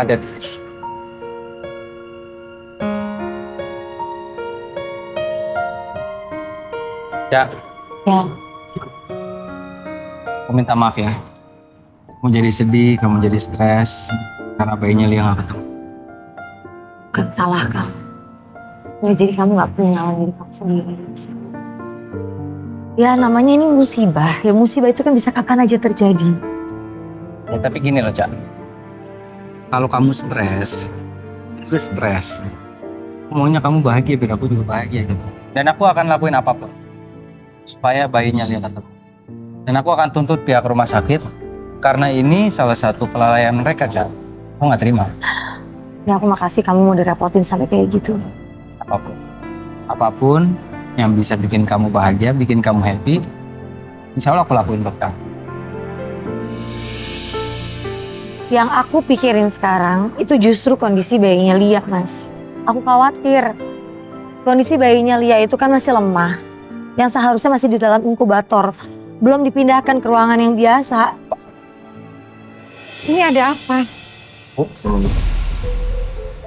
ada. Cak, Ya, aku minta maaf ya. Kamu jadi sedih, kamu jadi stres karena bayinya Lia nggak ketemu. bukan salah kamu. Ya, jadi kamu gak perlu nyalain diri kamu sendiri. Ya namanya ini musibah. Ya musibah itu kan bisa kapan aja terjadi. Ya, tapi gini loh, Cak. Kalau kamu stres, itu stres. Maunya kamu bahagia, biar aku juga bahagia gitu. Dan aku akan lakuin apapun supaya bayinya Lia ketemu. Dan aku akan tuntut pihak rumah sakit karena ini salah satu kelalaian mereka, Cak. Aku nggak terima. Ya aku makasih kamu mau direpotin sampai kayak gitu. Apapun yang bisa bikin kamu bahagia, bikin kamu happy, insya Allah aku lakuin buat kamu. Yang aku pikirin sekarang itu justru kondisi bayinya Lia, Mas. Aku khawatir. Kondisi bayinya Lia itu kan masih lemah. Yang seharusnya masih di dalam inkubator. Belum dipindahkan ke ruangan yang biasa. Ini ada apa? Oh.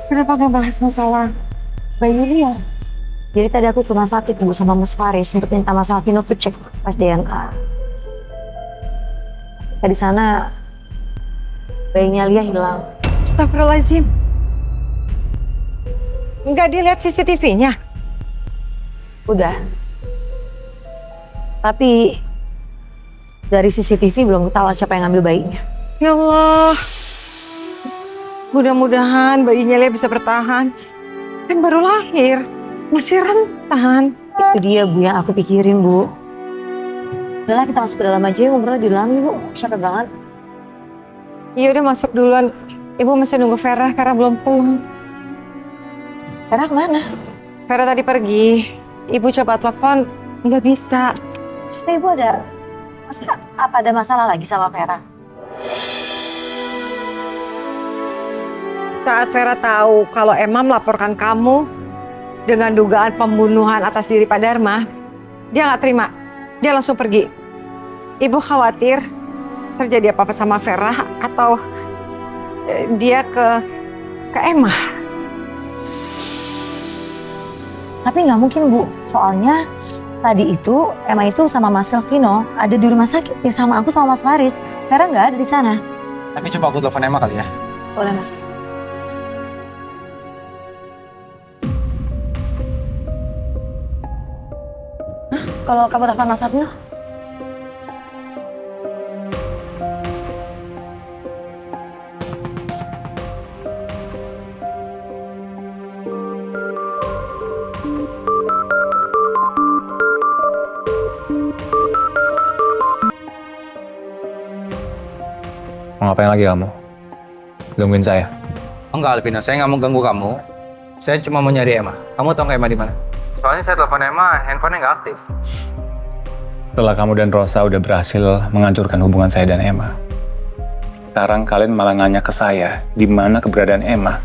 Kenapa gak bahas masalah bayinya Lia? Jadi tadi aku ke rumah sakit Bu sama Mas Faris. Sempat minta Mas Alvino tuh cek pas DNA. Di sana bayinya Lia hilang. Astagfirullahaladzim. Enggak dilihat CCTV-nya? Udah. Tapi dari CCTV belum tahu siapa yang ngambil bayinya. Ya Allah. Mudah-mudahan bayinya Lia bisa bertahan. Kan baru lahir. Masih rentan. Itu dia Bu yang aku pikirin Bu. Udahlah kita masuk ke dalam aja, ngobrol di dalam Bu. Capek banget. Iya udah masuk duluan. Ibu masih nunggu Vera. Vera belum pulang. Vera kemana? Vera tadi pergi. Ibu coba telepon. Nggak bisa. Maksudnya Ibu ada masalah lagi sama Vera? Saat Vera tahu kalau Emma melaporkan kamu dengan dugaan pembunuhan atas diri Pak Dharma, dia nggak terima. Dia langsung pergi. Ibu khawatir terjadi apa-apa sama Vera atau dia ke Emma. Tapi nggak mungkin Bu, soalnya tadi itu Emma itu sama Mas Selvino ada di rumah sakit ya sama aku sama Mas Faris. Vera nggak ada di sana. Tapi coba aku telepon Emma kali ya. Boleh Mas. Hah? Kalau kamu telepon Mas Selvino? Mau ngapain lagi kamu? Gangguin saya? Enggak, Alvino, saya nggak mau ganggu kamu. Saya cuma mau nyari Emma. Kamu tahu nggak Emma di mana? Soalnya saya telepon Emma, handphonenya nggak aktif. Setelah kamu dan Rosa udah berhasil menghancurkan hubungan saya dan Emma, sekarang kalian malah nanya ke saya di mana keberadaan Emma.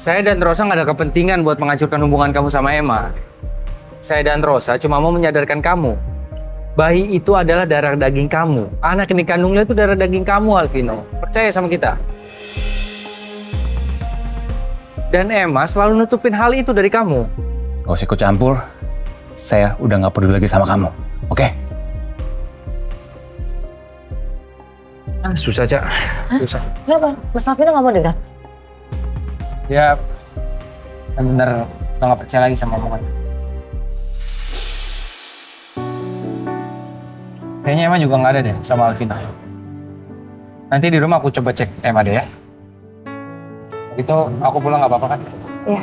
Saya dan Rosa nggak ada kepentingan buat menghancurkan hubungan kamu sama Emma. Saya dan Rosa cuma mau menyadarkan kamu. Bayi itu adalah darah daging kamu. Anak yang dikandungnya itu darah daging kamu, Alvino. Percaya sama kita. Dan Emma selalu nutupin hal itu dari kamu. Gak usah ikut campur. Saya udah gak peduli lagi sama kamu. Oke? Susah, Cak. Susah. Kenapa? Mas Alvino nggak mau dengar? Ya, bener udah gak percaya lagi sama omongan. Kayaknya Emma juga nggak ada deh sama Alvino. Nanti di rumah aku coba cek Emma deh ya. Itu aku pulang nggak apa-apa kan? Iya.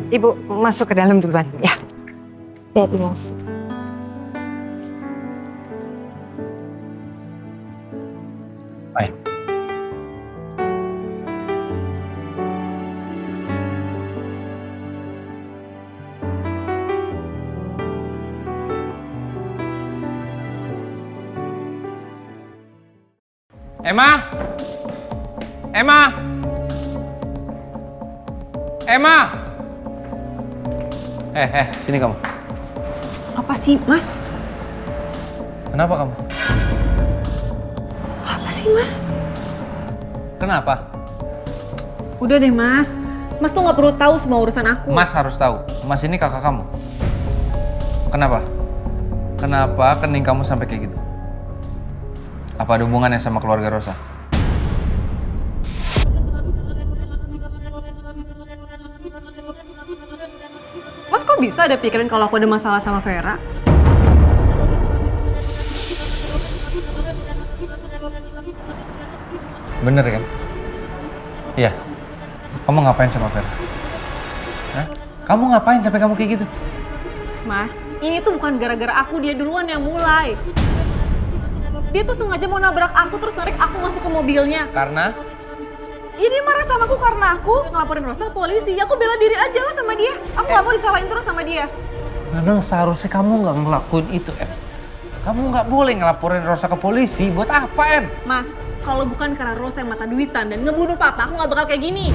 Ibu masuk ke dalam duluan, ya. Lihat Mas. Baik. Emma! Emma! Emma! Sini kamu. Apa sih, Mas? Kenapa kamu? Apa sih, Mas? Kenapa? Udah deh, Mas. Mas tuh nggak perlu tahu semua urusan aku. Mas harus tahu. Mas ini kakak kamu. Kenapa? Kenapa kening kamu sampai kayak gitu? Apa ada hubungannya sama keluarga Rosa? Mas kok bisa ada pikiran kalau aku ada masalah sama Vera? Bener kan? Iya. Kamu ngapain sama Vera? Hah? Kamu ngapain sampai kamu kayak gitu? Mas, ini tuh bukan gara-gara aku, dia duluan yang mulai. Dia tuh sengaja mau nabrak aku terus narik aku masuk ke mobilnya. Karena Ini marah sama aku karena aku ngelaporin Rosa ke polisi. Aku bela diri aja lah sama dia. Aku gak mau disalahin terus sama dia. Memang seharusnya kamu nggak ngelakuin itu, Em. Kamu nggak boleh ngelaporin Rosa ke polisi. Buat apa, Em? Mas, kalau bukan karena Rosa yang mata duitan dan ngebunuh papa, aku gak bakal kayak gini.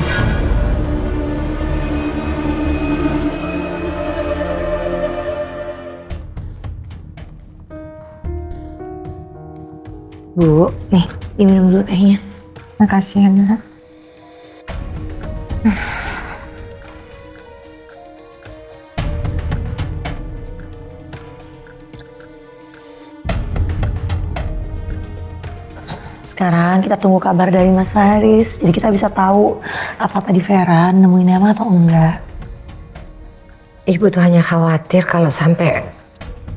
Bu, nih, diminum dulu tehnya. Makasih ya, Nak. Sekarang kita tunggu kabar dari Mas Faris, jadi kita bisa tahu apa-apa di Vera nemuin Emma atau enggak. Ibu tuh hanya khawatir kalau sampai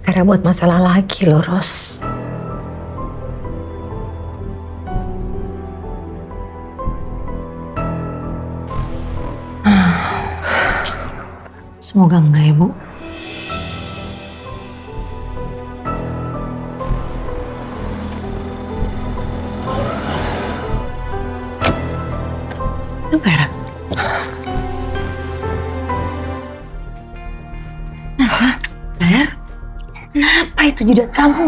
Vera buat masalah lagi loh, Ros. Semoga enggak ya, Bu. Itu Vera. Kenapa? Ver? Kenapa itu jidat kamu?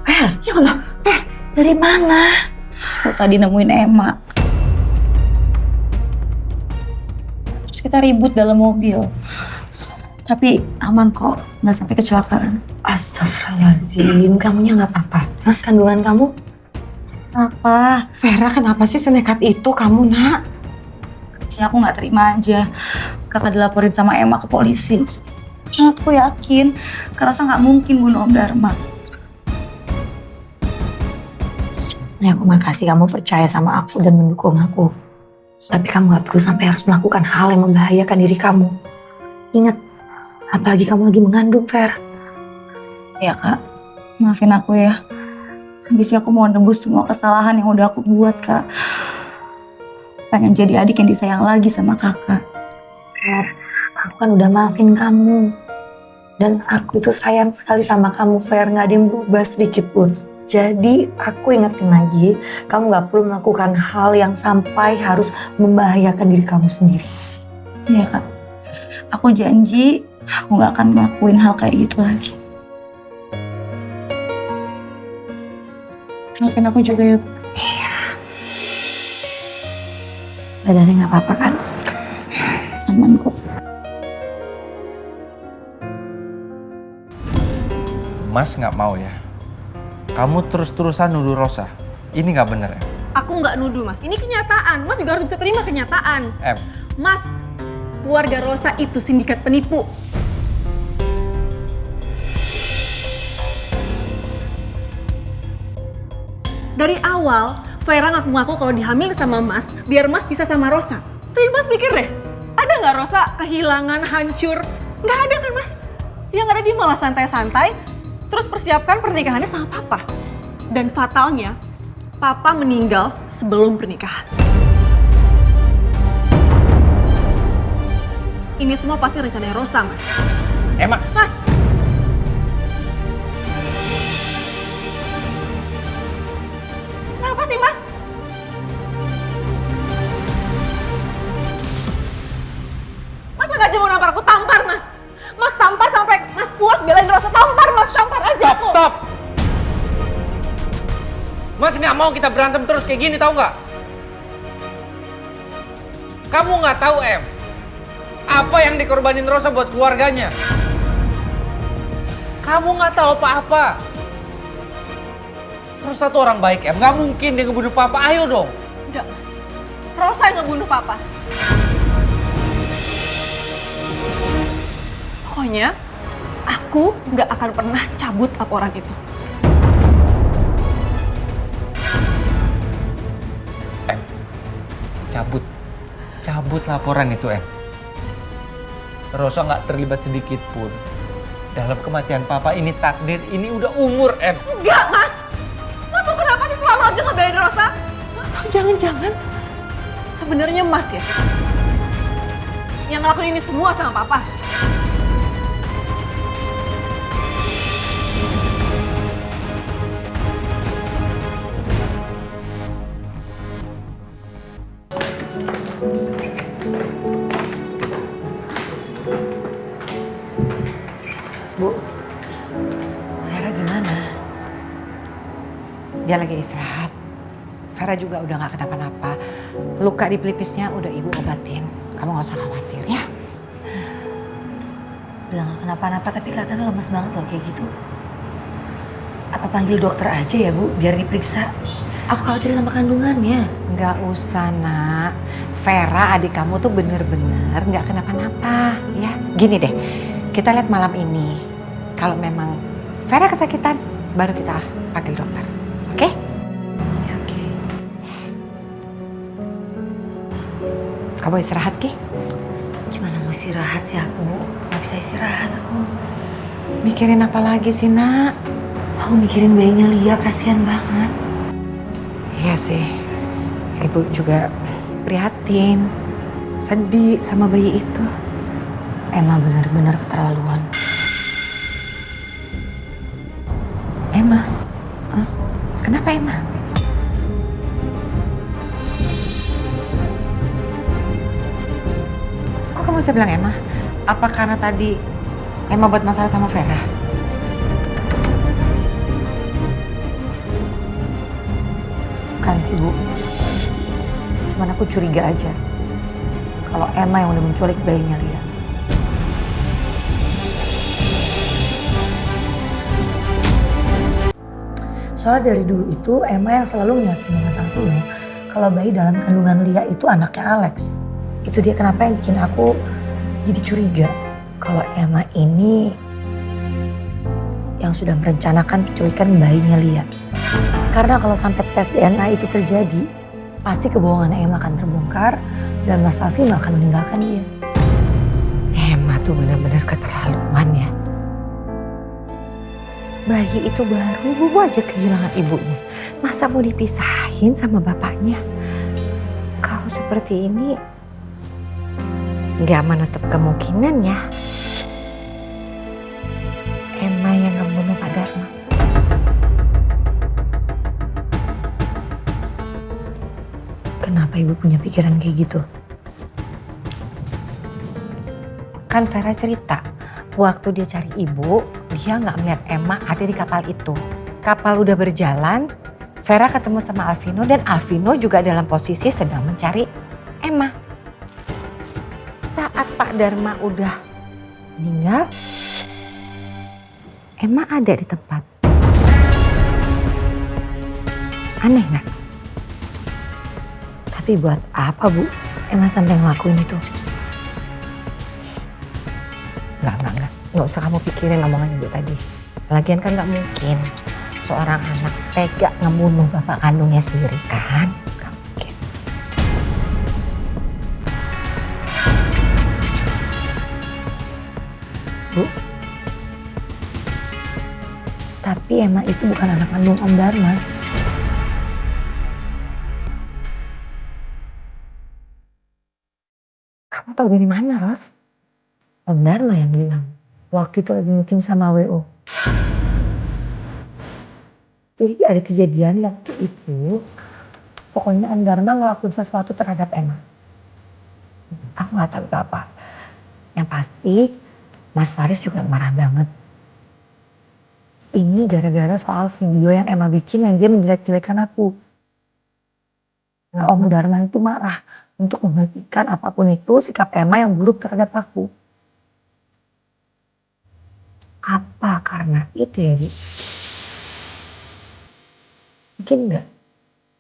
Ver, ya Allah, Ver, dari mana? Aku tadi nemuin Emma. Terus kita ribut dalam mobil. Tapi aman kok, nggak sampai kecelakaan. Astagfirullahaladzim, kamunya nggak apa-apa? Hah, kandungan kamu? Apa? Vera, kenapa sih senekat itu kamu, Nak? Harusnya aku nggak terima aja. Kakak dilaporin sama Emma ke polisi. Karena aku yakin, Kak Rosa nggak mungkin bunuh Om Dharma. Ini aku makasih kamu percaya sama aku dan mendukung aku. Tapi kamu gak perlu sampai harus melakukan hal yang membahayakan diri kamu. Ingat, apalagi kamu lagi mengandung, Ver. Ya Kak, maafin aku ya. Habisnya aku mau nebus semua kesalahan yang udah aku buat, Kak. Pengen jadi adik yang disayang lagi sama kakak. Ver, aku kan udah maafin kamu. Dan aku itu sayang sekali sama kamu, Ver. Gak ada yang berubah sedikit pun. Jadi aku ingetin lagi, kamu gak perlu melakukan hal yang sampai harus membahayakan diri kamu sendiri. Iya Kak, aku janji aku gak akan ngelakuin hal kayak gitu lagi. Maafin aku juga ya. Badannya gak apa-apa kan? Aman kok. Mas nggak mau ya. Kamu terus-terusan nuduh Rosa. Ini nggak bener, Em. Aku nggak nuduh, Mas. Ini kenyataan. Mas juga harus bisa terima kenyataan. Em, Mas, keluarga Rosa itu sindikat penipu. Dari awal, Vera ngaku-ngaku kalau dihamil sama Mas, biar Mas bisa sama Rosa. Tapi Mas pikir deh, ada nggak Rosa kehilangan, hancur? Nggak ada kan, Mas? Yang ada dia malah santai-santai, terus persiapkan pernikahannya sama Papa. Dan fatalnya, Papa meninggal sebelum pernikahan. Ini semua pasti rencananya Rosa, Mas. Emma. Mas! Kenapa sih, Mas? Mas sengaja mau nampar aku, tampar, Mas. Mas tampar sampai Mas puas belain Rosa, tampar, Mas. Tampar aja Stop, aku. stop! Mas nggak mau kita berantem terus kayak gini, tahu nggak? Kamu nggak tahu, Em. Apa yang dikorbanin Rosa buat keluarganya? Kamu nggak tahu apa-apa. Rosa tuh orang baik, Em. Nggak mungkin dia ngebunuh papa. Ayo dong. Enggak, Mas. Rosa yang ngebunuh papa. Pokoknya, aku nggak akan pernah cabut laporan itu. Em, cabut laporan itu, Em. Rosa nggak terlibat sedikit pun dalam kematian papa. Ini takdir, ini udah umur, Em. Enggak, Mas! Mas tuh kenapa sih selalu aja ngebelain Rosa? Atau jangan-jangan sebenarnya Mas ya yang ngelakuin ini semua sama papa? Bu, Vera gimana? Dia lagi istirahat. Vera juga udah gak kenapa-napa. Luka di pelipisnya udah ibu obatin. Kamu gak usah khawatir ya. Udah gak kenapa-napa tapi kelihatannya lemes banget loh kayak gitu. Apa panggil dokter aja ya Bu, biar diperiksa. Aku khawatir sama kandungannya. Gak usah nak. Vera adik kamu tuh bener-bener gak kenapa-napa ya. Gini deh, kita lihat malam ini. Kalau memang Vera kesakitan, baru kita panggil dokter. Oke? Ya, oke. Kamu istirahat, Ki? Gimana mau istirahat sih aku Bu? Gak bisa istirahat aku. Mikirin apa lagi sih, nak? Aku mikirin bayinya Lia, kasihan banget. Iya sih, ibu juga prihatin, sedih sama bayi itu. Emma benar-benar keterlaluan. Emma? Hah? Kenapa Emma? Kok kamu bisa bilang Emma? Apa karena tadi Emma buat masalah sama Vera? Bukan sih Bu. Cuman aku curiga aja. Kalau Emma yang udah menculik bayinya Lia. Soalnya dari dulu itu Emma yang selalu ngeyakinin Mama sama aku kalau bayi dalam kandungan Lia itu anaknya Alex. Itu dia kenapa yang bikin aku jadi curiga kalau Emma ini yang sudah merencanakan penculikan bayinya Lia. Karena kalau sampai tes DNA itu terjadi, pasti kebohongan Emma akan terbongkar dan Mas Afino akan meninggalkan dia. Emma tuh benar-benar keterlaluan ya. Bayi itu baru aja kehilangan ibunya. Masa mau dipisahin sama bapaknya? Kalau seperti ini, gak menutup kemungkinan ya. Emma yang ngebunuh Pak Dharma. Kenapa ibu punya pikiran kayak gitu? Kan Vera cerita, waktu dia cari ibu, dia nggak melihat Emma ada di kapal itu. Kapal udah berjalan, Vera ketemu sama Alvino dan Alvino juga dalam posisi sedang mencari Emma. Saat Pak Dharma udah meninggal, Emma ada di tempat. Aneh nggak? Tapi buat apa Bu Emma sampai ngelakuin itu? Nggak usah kamu pikirin omongan ibu tadi. Lagian kan nggak mungkin seorang anak tega ngebunuh bapak kandungnya sendiri kan? Nggak mungkin. Bu, tapi Emma itu bukan anak kandung Om Dharma. Kamu tahu dari mana, Ros? Om Dharma yang bilang. Waktu itu lagi meeting sama WO. Jadi ada kejadian waktu itu, pokoknya Om Dharma ngelakuin sesuatu terhadap Emma. Aku gak tahu apa. Yang pasti, Mas Faris juga marah banget. Ini gara-gara soal video yang Emma bikin yang dia menjelek-jelekan aku. Nah, Om Dharma itu marah. untuk menghentikan apapun itu sikap Emma yang buruk terhadap aku. Apa karena itu ya, Bi? Mungkin enggak.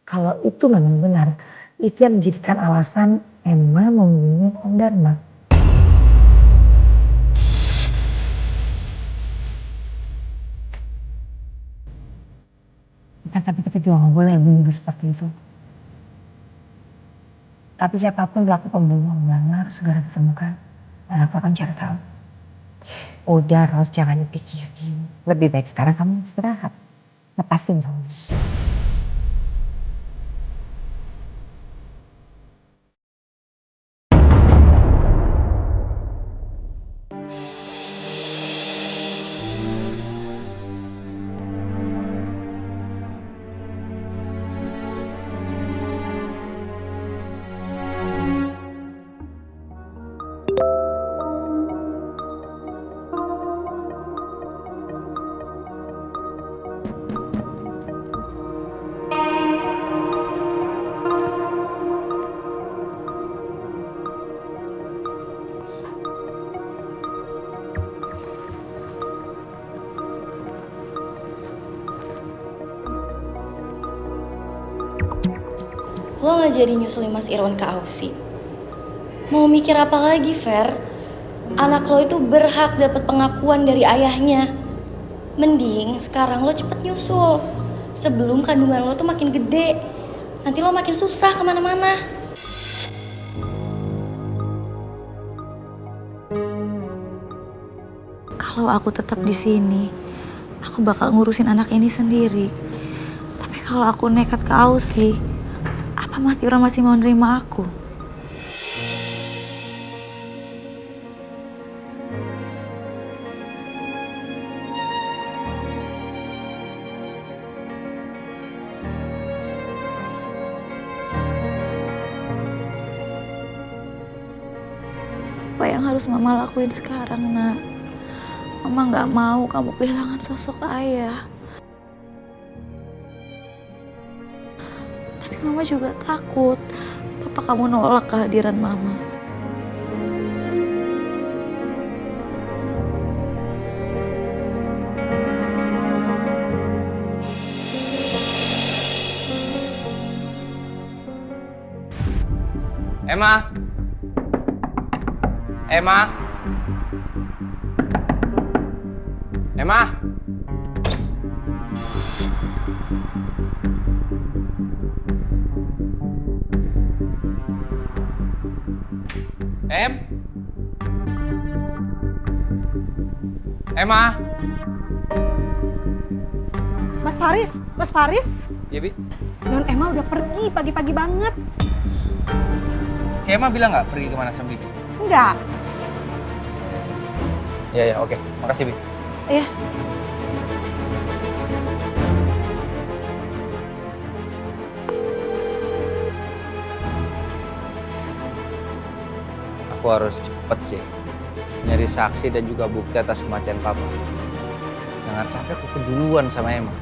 Kalau itu memang benar, itu yang menjadikan alasan Emma membunuh Om Dharma. Tapi kita juga nggak boleh menuduh seperti itu. Tapi siapapun pelaku pembunuhan Dharma harus segera ditemukan. Dan aku akan cari tahu. Udah Ros, jangan dipikirin. Lebih baik sekarang kamu istirahat. Lepasin soalnya. Lo gak jadi nyusulin Mas Irwan ke Ausi. Mau mikir apa lagi, Fer? Anak lo itu berhak dapat pengakuan dari ayahnya. Mending sekarang lo cepet nyusul. Sebelum kandungan lo tuh makin gede. Nanti lo makin susah kemana-mana. Kalau aku tetap di sini, aku bakal ngurusin anak ini sendiri. Tapi kalau aku nekat ke Ausi, apa Mas Irwan masih mau nerima aku? Apa yang harus Mama lakuin sekarang, Nak? Mama gak mau kamu kehilangan sosok ayah. Tapi Mama juga takut Papa kamu nolak kehadiran Mama. Emma. Emma. Emma. Emma. Mas Faris, Ya, Bi. Non Emma udah pergi pagi-pagi banget. Si Emma bilang nggak pergi kemana sama Bibi? Enggak. Ya, oke. Makasih, Bi. Iya. Aku harus cepet sih nyari saksi dan juga bukti atas kematian Papa. Jangan sampai aku keduluan sama Emma.